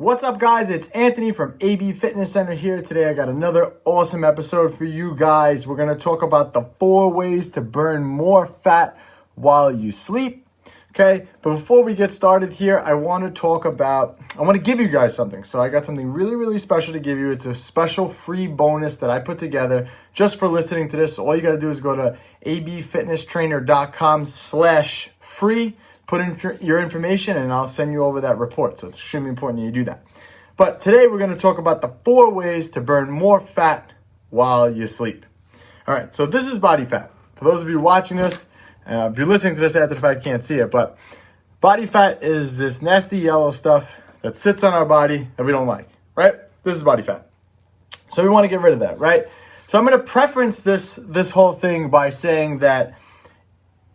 What's up, guys? It's Anthony from AB Fitness Center here. Today I got another awesome episode for you guys. We're going to talk about the 4 ways to burn more fat while you sleep. Okay, but before we get started here, I want to give you guys something. So I got something really special to give you. It's a special free bonus that I put together just for listening to this. So all you got to do is go to abfitnesstrainer.com/free. Put in your information and I'll send you over that report. So it's extremely important that you do that. But today we're going to talk about the 4 ways to burn more fat while you sleep. All right, so this is body fat. For those of you watching this, if you're listening to this after the fact, you can't see it, but body fat is this nasty yellow stuff that sits on our body that we don't like, right? This is body fat. So we want to get rid of that, right? So I'm going to preference this whole thing by saying that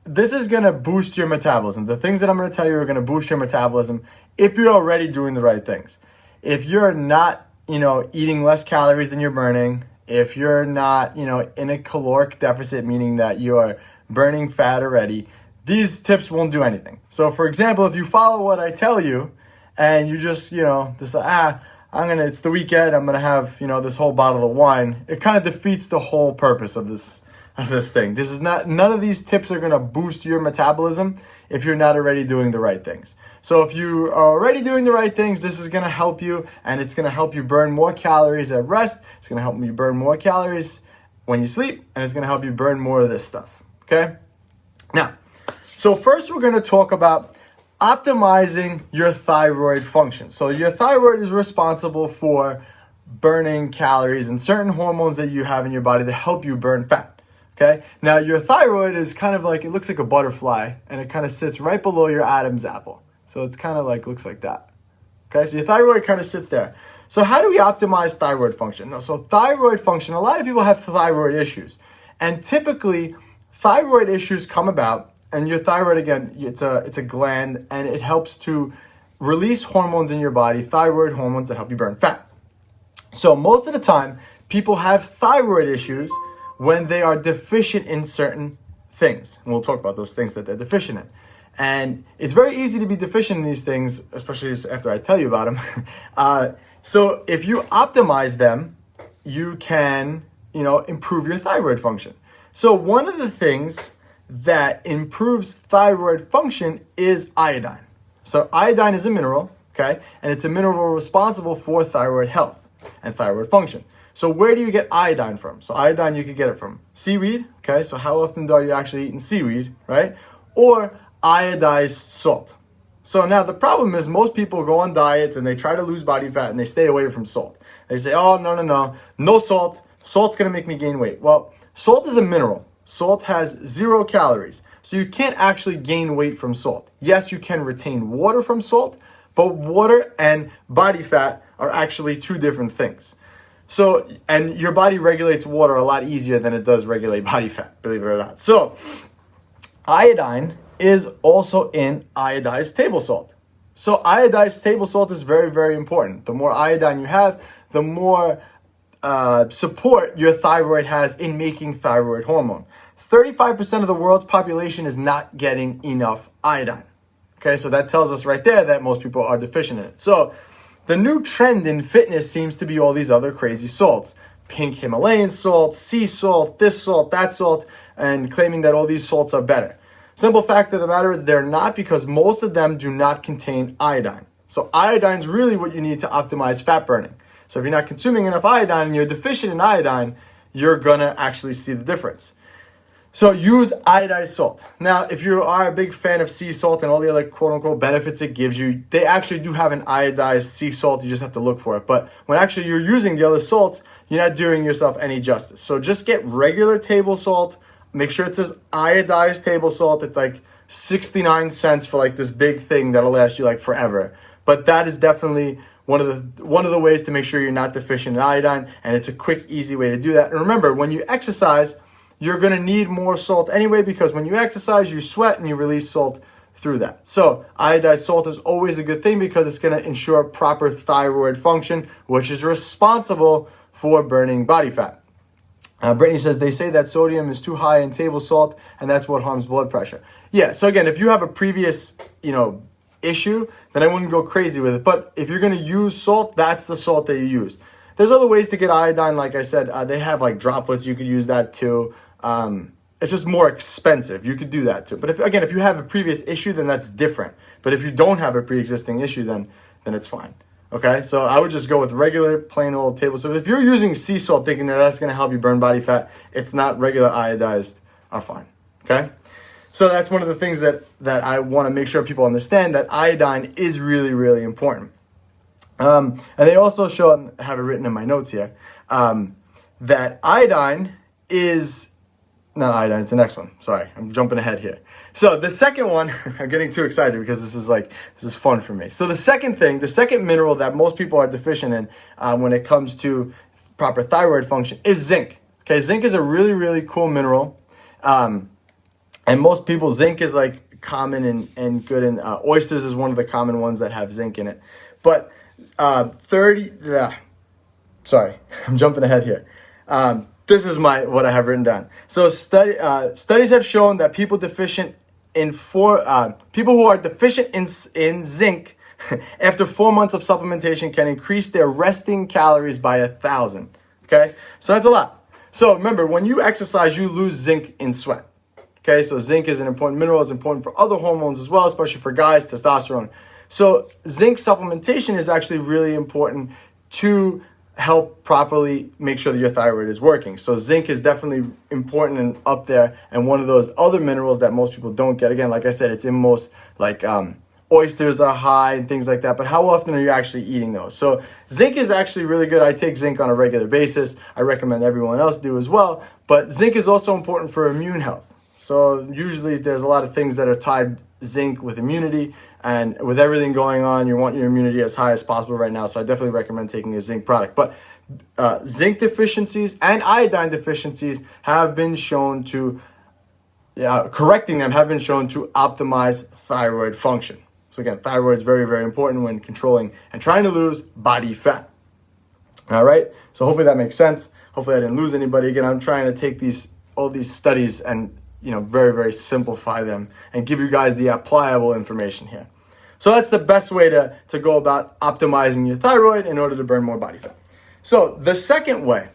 this is going to boost your metabolism. The things that I'm going to tell you are going to boost your metabolism if you're already doing the right things. If you're not, eating less calories than you're burning, if you're not, in a caloric deficit, meaning that you're burning fat already, these tips won't do anything. So for example, if you follow what I tell you and you just, decide, it's the weekend, I'm going to have, this whole bottle of wine, it kind of defeats the whole purpose of this thing. None of these tips are going to boost your metabolism if you're not already doing the right things. So if you are already doing the right things, this is going to help you, and it's going to help you burn more calories at rest. It's going to help you burn more calories when you sleep, and it's going to help you burn more of this stuff. Okay? Now, so first we're going to talk about optimizing your thyroid function. So your thyroid is responsible for burning calories and certain hormones that you have in your body that help you burn fat. Okay, now your thyroid is kind of like, it looks like a butterfly and it kind of sits right below your Adam's apple. So it's kind of looks like that. Okay, so your thyroid kind of sits there. So how do we optimize thyroid function? No, so thyroid function, a lot of people have thyroid issues. And typically thyroid issues come about, and your thyroid, again, it's a gland, and it helps to release hormones in your body, thyroid hormones that help you burn fat. So most of the time, people have thyroid issues when they are deficient in certain things. And we'll talk about those things that they're deficient in. And it's very easy to be deficient in these things, especially after I tell you about them. So if you optimize them, you can, improve your thyroid function. So one of the things that improves thyroid function is iodine. So iodine is a mineral, okay? And it's a mineral responsible for thyroid health and thyroid function. So where do you get iodine from? So iodine, you could get it from seaweed, okay? So how often are you actually eating seaweed, right? Or iodized salt. So now the problem is most people go on diets and they try to lose body fat and they stay away from salt. They say, oh, no salt. Salt's gonna make me gain weight. Well, salt is a mineral. Salt has 0 calories. So you can't actually gain weight from salt. Yes, you can retain water from salt, but water and body fat are actually 2 different things. So, and your body regulates water a lot easier than it does regulate body fat, believe it or not. So, iodine is also in iodized table salt. So, iodized table salt is very important. The more iodine you have, the more support your thyroid has in making thyroid hormone. 35% of the world's population is not getting enough iodine. Okay, so that tells us right there that most people are deficient in it. So, the new trend in fitness seems to be all these other crazy salts. Pink Himalayan salt, sea salt, this salt, that salt, and claiming that all these salts are better. Simple fact of the matter is they're not, because most of them do not contain iodine. So iodine is really what you need to optimize fat burning. So if you're not consuming enough iodine and you're deficient in iodine, you're gonna actually see the difference. So use iodized salt. Now, if you are a big fan of sea salt and all the other quote-unquote benefits it gives you, they actually do have an iodized sea salt. You just have to look for it. But when actually you're using the other salts, you're not doing yourself any justice. So just get regular table salt. Make sure it says iodized table salt. It's 69 cents for this big thing that'll last you forever. But that is definitely one of the ways to make sure you're not deficient in iodine. And it's a quick, easy way to do that. And remember, when you exercise, you're going to need more salt anyway, because when you exercise, you sweat and you release salt through that. So iodized salt is always a good thing because it's going to ensure proper thyroid function, which is responsible for burning body fat. Brittany says they say that sodium is too high in table salt and that's what harms blood pressure. Yeah, so again, if you have a previous, issue, then I wouldn't go crazy with it. But if you're going to use salt, that's the salt that you use. There's other ways to get iodine. Like I said, they have like droplets. You could use that too. It's just more expensive. You could do that too. But if you have a previous issue, then that's different. But if you don't have a pre-existing issue, then it's fine. Okay, so I would just go with regular plain old table salt. If you're using sea salt thinking that that's going to help you burn body fat, it's not. Regular iodized are fine. Okay, so that's one of the things that I want to make sure people understand, that iodine is really, really important. And they also show, and I have it written in my notes here, that iodine is, not iodine, it's the next one. Sorry, I'm jumping ahead here. So the second one, I'm getting too excited because this is fun for me. So the second mineral that most people are deficient in when it comes to proper thyroid function is zinc. Okay, zinc is a really, really cool mineral. And most people, zinc is like common and good in oysters is one of the common ones that have zinc in it. But sorry, I'm jumping ahead here. This is what I have written down. So studies have shown that people who are deficient in zinc after 4 months of supplementation can increase their resting calories by 1,000. Okay, so that's a lot. So remember, when you exercise, you lose zinc in sweat. Okay, so zinc is an important mineral. It's important for other hormones as well, especially for guys, testosterone. So zinc supplementation is actually really important to help properly make sure that your thyroid is working. So zinc is definitely important and up there, and one of those other minerals that most people don't get. Again, like I said, it's in most, like oysters are high and things like that, but how often are you actually eating those? So zinc is actually really good. I take zinc on a regular basis. I recommend everyone else do as well, but zinc is also important for immune health. So usually there's a lot of things that are tied zinc with immunity, and with everything going on, you want your immunity as high as possible right now. So I definitely recommend taking a zinc product. But zinc deficiencies and iodine deficiencies have been shown to, correcting them have been shown to optimize thyroid function. So again, thyroid is very, very important when controlling and trying to lose body fat. All right, so hopefully that makes sense. Hopefully I didn't lose anybody. Again, I'm trying to take all these studies and very, very simplify them and give you guys the applicable information here. So that's the best way to go about optimizing your thyroid in order to burn more body fat. So the second way,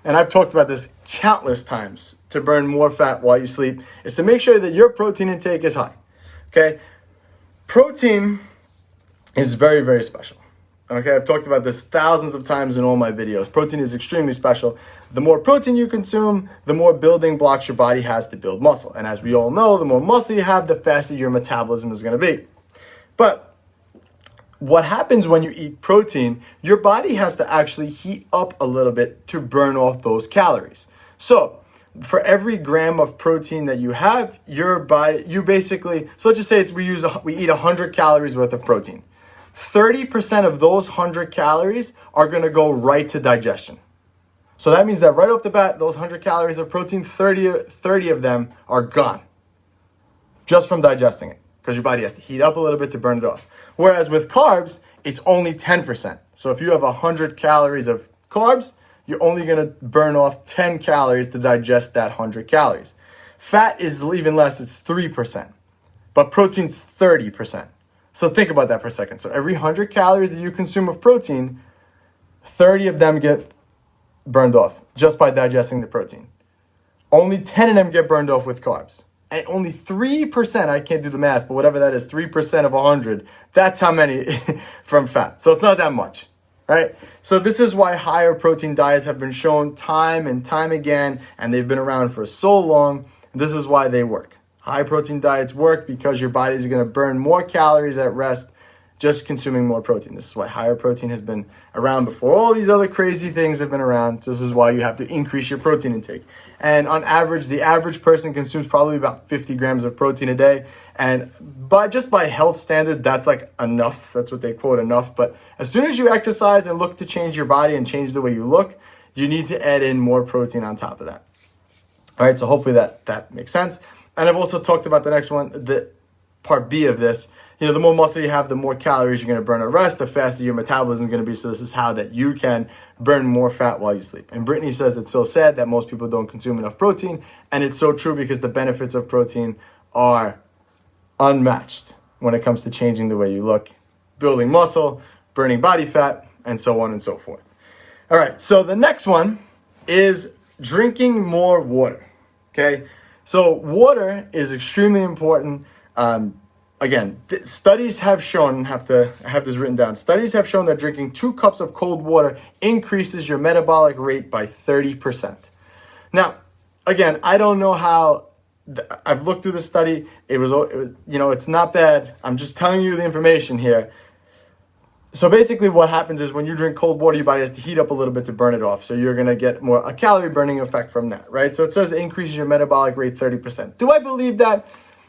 and I've talked about this countless times, to burn more fat while you sleep, is to make sure that your protein intake is high. Okay, protein is very, very special. Okay, I've talked about this thousands of times in all my videos. Protein is extremely special. The more protein you consume, the more building blocks your body has to build muscle. And as we all know, the more muscle you have, the faster your metabolism is going to be. But what happens when you eat protein, your body has to actually heat up a little bit to burn off those calories. So for every gram of protein that you have, your body, so let's just say we eat 100 calories worth of protein. 30% of those 100 calories are going to go right to digestion. So that means that right off the bat, those 100 calories of protein, 30 of them are gone just from digesting it, because your body has to heat up a little bit to burn it off. Whereas with carbs, it's only 10%. So if you have 100 calories of carbs, you're only going to burn off 10 calories to digest that 100 calories. Fat is even less, it's 3%, but protein's 30%. So think about that for a second. So every 100 calories that you consume of protein, 30 of them get burned off just by digesting the protein. Only 10 of them get burned off with carbs. And only 3%, I can't do the math, but whatever that is, 3% of 100, that's how many from fat. So it's not that much, right? So this is why higher protein diets have been shown time and time again, and they've been around for so long. This is why they work. High protein diets work because your body is going to burn more calories at rest just consuming more protein. This is why higher protein has been around before all these other crazy things have been around. This is why you have to increase your protein intake. And on average, the average person consumes probably about 50 grams of protein a day. And just by health standard, that's like enough. That's what they quote enough. But as soon as you exercise and look to change your body and change the way you look, you need to add in more protein on top of that. All right, so hopefully that makes sense. And I've also talked about the next one, the part B of this. The more muscle you have, the more calories you're going to burn at rest, the faster your metabolism is going to be. So this is how that you can burn more fat while you sleep. And Brittany says it's so sad that most people don't consume enough protein. And it's so true because the benefits of protein are unmatched. when it comes to changing the way you look, building muscle, burning body fat, and so on and so forth. All right, so the next one is drinking more water, okay? So water is extremely important. Again, studies have shown, I have this written down, studies have shown that drinking 2 cups of cold water increases your metabolic rate by 30%. Now, again, I don't know how, I've looked through the study, it was, it's not bad. I'm just telling you the information here. So basically what happens is when you drink cold water, your body has to heat up a little bit to burn it off. So you're going to get a calorie burning effect from that, right? So it says it increases your metabolic rate 30%. Do I believe that?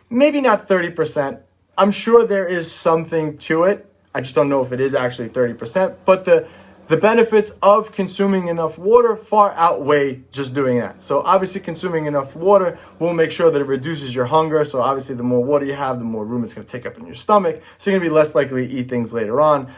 Maybe not 30%. I'm sure there is something to it. I just don't know if it is actually 30%. But the benefits of consuming enough water far outweigh just doing that. So obviously consuming enough water will make sure that it reduces your hunger. So obviously the more water you have, the more room it's going to take up in your stomach. So you're going to be less likely to eat things later on.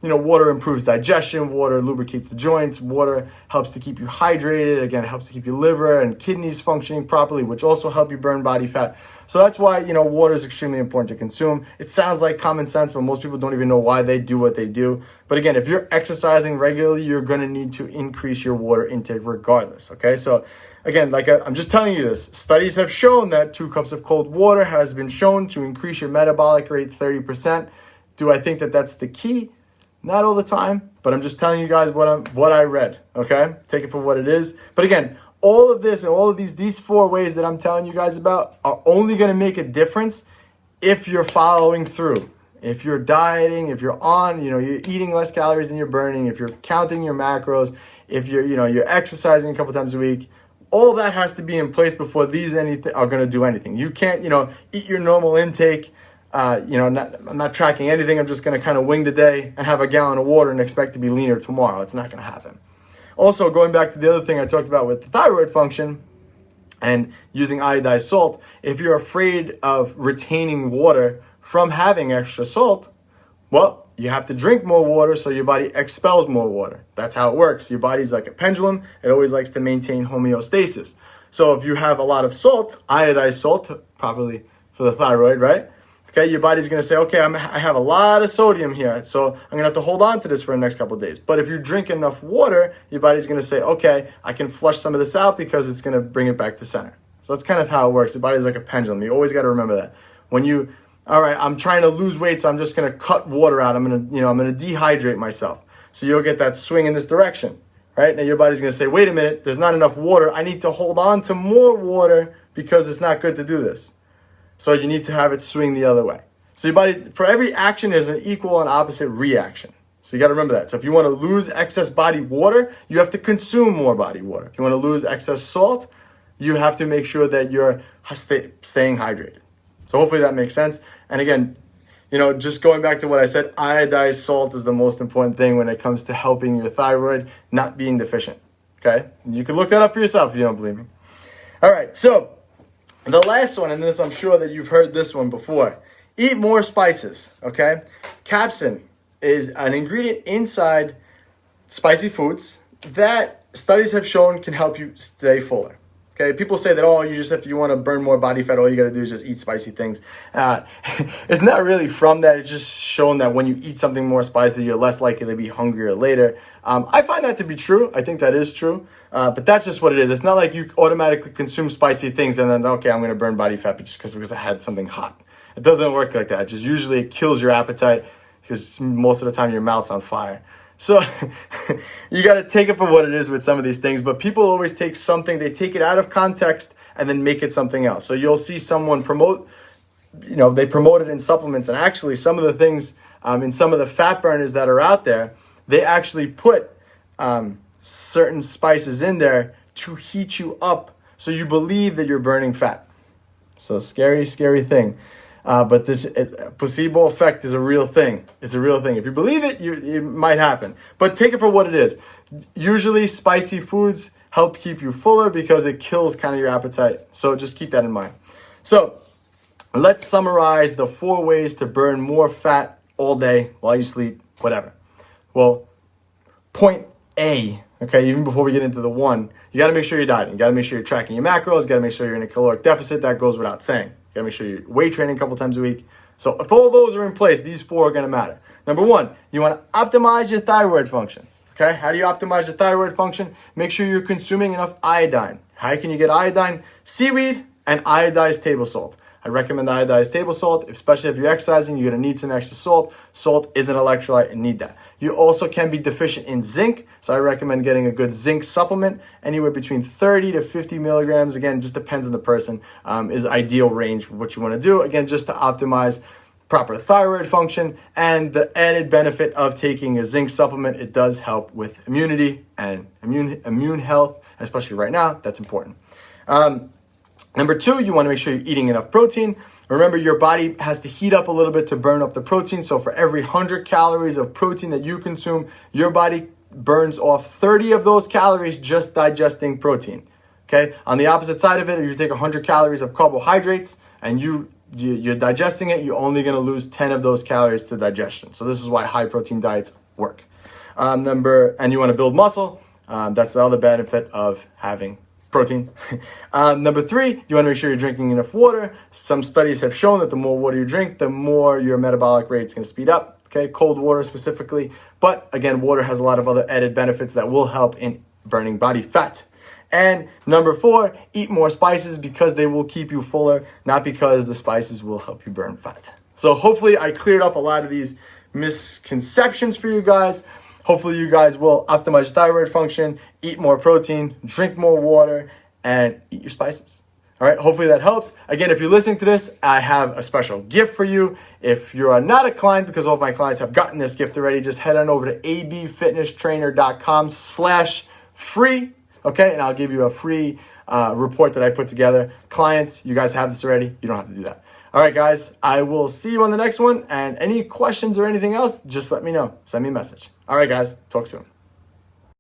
Water improves digestion. Water lubricates the joints. Water helps to keep you hydrated. Again, it helps to keep your liver and kidneys functioning properly, which also help you burn body fat. So that's why, water is extremely important to consume. It sounds like common sense, but most people don't even know why they do what they do. But again, if you're exercising regularly, you're going to need to increase your water intake regardless, okay? So again, I'm just telling you this. Studies have shown that 2 cups of cold water has been shown to increase your metabolic rate 30%. Do I think that that's the key? Not all the time, but I'm just telling you guys what I read, okay? Take it for what it is. But again, all of this and all of these 4 ways that I'm telling you guys about are only going to make a difference if you're following through. If you're dieting, if you're on, you're eating less calories than you're burning, if you're counting your macros, if you're exercising a couple times a week, all that has to be in place before these are going to do anything. You can't, eat your normal intake. I'm not tracking anything. I'm just going to kind of wing the day and have a gallon of water and expect to be leaner tomorrow. It's not going to happen. Also, going back to the other thing I talked about with the thyroid function and using iodized salt, if you're afraid of retaining water from having extra salt, well, you have to drink more water so your body expels more water. That's how it works. Your body's like a pendulum. It always likes to maintain homeostasis. So if you have a lot of salt, iodized salt, probably for the thyroid, right? Okay, your body's going to say, okay, I have a lot of sodium here, so I'm going to have to hold on to this for the next couple of days. But if you drink enough water, your body's going to say, okay, I can flush some of this out because it's going to bring it back to center. So that's kind of how it works. The body's like a pendulum. You always got to remember that. All right, I'm trying to lose weight, so I'm just going to cut water out. I'm going to dehydrate myself. So you'll get that swing in this direction, right? Now your body's going to say, wait a minute, there's not enough water. I need to hold on to more water because it's not good to do this. So you need to have it swing the other way. So your body, for every action, there's an equal and opposite reaction. So you got to remember that. So if you want to lose excess body water, you have to consume more body water. If you want to lose excess salt, you have to make sure that you're staying hydrated. So hopefully that makes sense. And again, just going back to what I said, iodized salt is the most important thing when it comes to helping your thyroid not being deficient. Okay? You can look that up for yourself if you don't believe me. All right, so the last one, and this I'm sure that you've heard this one before. Eat more spices, okay? Capsaicin is an ingredient inside spicy foods that studies have shown can help you stay fuller. Okay, people say that, if you want to burn more body fat, all you got to do is just eat spicy things. It's not really from that. It's just shown that when you eat something more spicy, you're less likely to be hungrier later. I find that to be true. I think that is true. But that's just what it is. It's not like you automatically consume spicy things and then, okay, I'm going to burn body fat just because I had something hot. It doesn't work like that. Just usually it kills your appetite because most of the time your mouth's on fire. So you got to take it for what it is with some of these things. But people always take something, they take it out of context and then make it something else. So you'll see someone they promote it in supplements. And actually some of the things in some of the fat burners that are out there, they actually put certain spices in there to heat you up so you believe that you're burning fat. So scary, scary thing. But this placebo effect is a real thing. It's a real thing. If you believe it, it might happen. But take it for what it is. Usually spicy foods help keep you fuller because it kills kind of your appetite. So just keep that in mind. So let's summarize the 4 ways to burn more fat all day while you sleep, whatever. Well, point A, okay, even before we get into the 1, you got to make sure you're dieting. You got to make sure you're tracking your macros. You got to make sure you're in a caloric deficit. That goes without saying. You got to make sure you're weight training a couple times a week. So if all those are in place, these 4 are going to matter. Number 1, you want to optimize your thyroid function. Okay, how do you optimize your thyroid function? Make sure you're consuming enough iodine. How can you get iodine? Seaweed and iodized table salt. I recommend iodized table salt, especially if you're exercising, you're gonna need some extra salt. Salt is an electrolyte and need that. You also can be deficient in zinc, so I recommend getting a good zinc supplement. Anywhere between 30 to 50 milligrams, again, just depends on the person, is ideal range for what you wanna do. Again, just to optimize proper thyroid function, and the added benefit of taking a zinc supplement, it does help with immunity and immune health, especially right now. That's important. Number 2, you want to make sure you're eating enough protein. Remember, your body has to heat up a little bit to burn up the protein. So for every 100 calories of protein that you consume, your body burns off 30 of those calories just digesting protein. Okay. On the opposite side of it, if you take 100 calories of carbohydrates and you're digesting it, you're only going to lose 10 of those calories to digestion. So this is why high protein diets work. And you want to build muscle. That's the other benefit of having protein. Number 3, you want to make sure you're drinking enough water. Some studies have shown that the more water you drink, the more your metabolic rate is going to speed up. Okay, cold water specifically. But again, water has a lot of other added benefits that will help in burning body fat. And number 4, eat more spices because they will keep you fuller, not because the spices will help you burn fat. So hopefully I cleared up a lot of these misconceptions for you guys. Hopefully you guys will optimize thyroid function, eat more protein, drink more water, and eat your spices. All right, hopefully that helps. Again, if you're listening to this, I have a special gift for you. If you are not a client, because all of my clients have gotten this gift already, just head on over to abfitnesstrainer.com/free. Okay, and I'll give you a free report that I put together. Clients, you guys have this already. You don't have to do that. All right, guys, I will see you on the next one. And any questions or anything else, just let me know. Send me a message. All right, guys, talk soon.